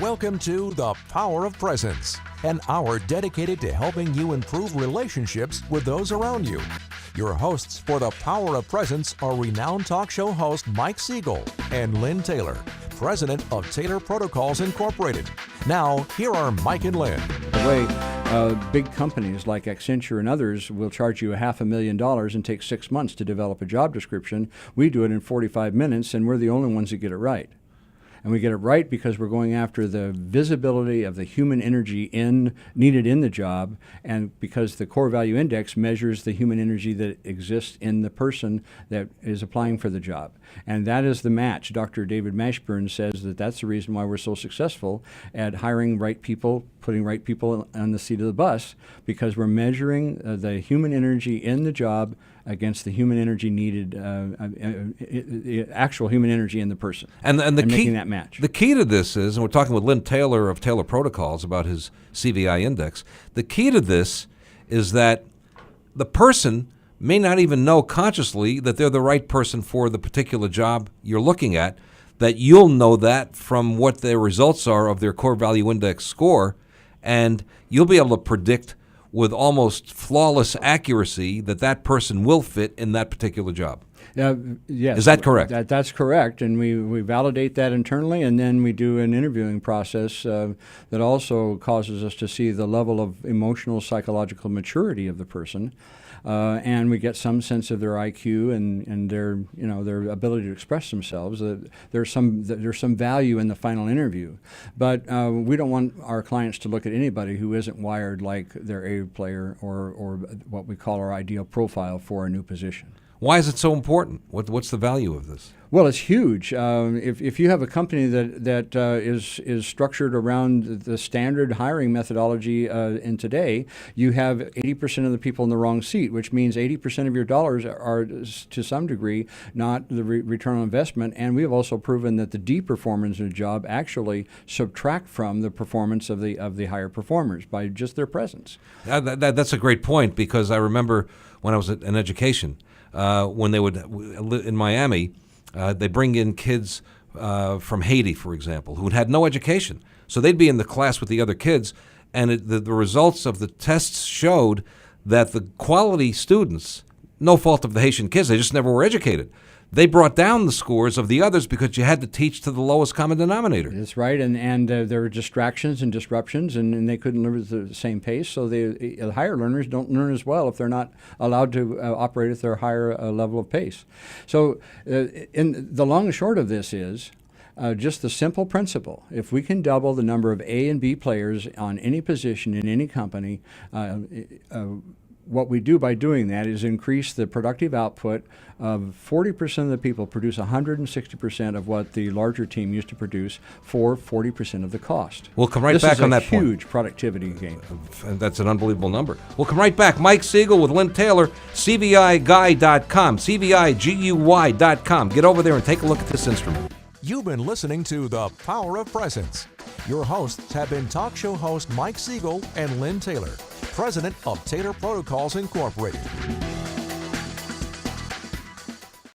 Welcome to The Power of Presence, an hour dedicated to helping you improve relationships with those around you. Your hosts for The Power of Presence are renowned talk show host Mike Siegel and Lynn Taylor, president of Taylor Protocols Incorporated. Now, here are Mike and Lynn. The way big companies like Accenture and others will charge you $500,000 and take 6 months to develop a job description, we do it in 45 minutes, and we're the only ones that get it right. And we get it right because we're going after the visibility of the human energy needed in the job, and because the core value index measures the human energy that exists in the person that is applying for the job. And that is the match. Dr. David Mashburn says that that's the reason why we're so successful at hiring right people, putting right people on the seat of the bus, because we're measuring the human energy in the job against the human energy needed, actual human energy in the person, and the key, making that match. The key to this is, and we're talking with Lynn Taylor of Taylor Protocols about his CVI index, the key to this is that the person may not even know consciously that they're the right person for the particular job you're looking at, that you'll know that from what their results are of their core value index score, and you'll be able to predict with almost flawless accuracy that that person will fit in that particular job. Yes. Is that correct? That's correct, and we validate that internally, and then we do an interviewing process that also causes us to see the level of emotional, psychological maturity of the person, and we get some sense of their IQ and their ability to express themselves. There's some value in the final interview, but we don't want our clients to look at anybody who isn't wired like their A player or what we call our ideal profile for a new position. Why is it so important? What's the value of this? Well, it's huge. If you have a company that is structured around the standard hiring methodology in today, you have 80% of the people in the wrong seat, which means 80% of your dollars are, to some degree, not the return on investment. And we have also proven that the deperformers in a job actually subtract from the performance of the higher performers by just their presence. That's a great point, because I remember when I was in education, when they would in Miami, they bring in kids from Haiti, for example, who had no education. So they'd be in the class with the other kids, and the results of the tests showed that the quality students, no fault of the Haitian kids, they just never were educated. They brought down the scores of the others because you had to teach to the lowest common denominator. That's right, and there were distractions and disruptions, and they couldn't learn at the same pace. So the higher learners don't learn as well if they're not allowed to operate at their higher level of pace. So in the long and short of this is just the simple principle. If we can double the number of A and B players on any position in any company, what we do by doing that is increase the productive output of 40% of the people produce 160% of what the larger team used to produce for 40% of the cost. We'll come right back on that point. This is a huge productivity gain. And that's an unbelievable number. We'll come right back. Mike Siegel with Lynn Taylor, CVIGuy.com, CVIGUY.com. Get over there and take a look at this instrument. You've been listening to The Power of Presence. Your hosts have been talk show host Mike Siegel and Lynn Taylor, president of Taylor Protocols Incorporated.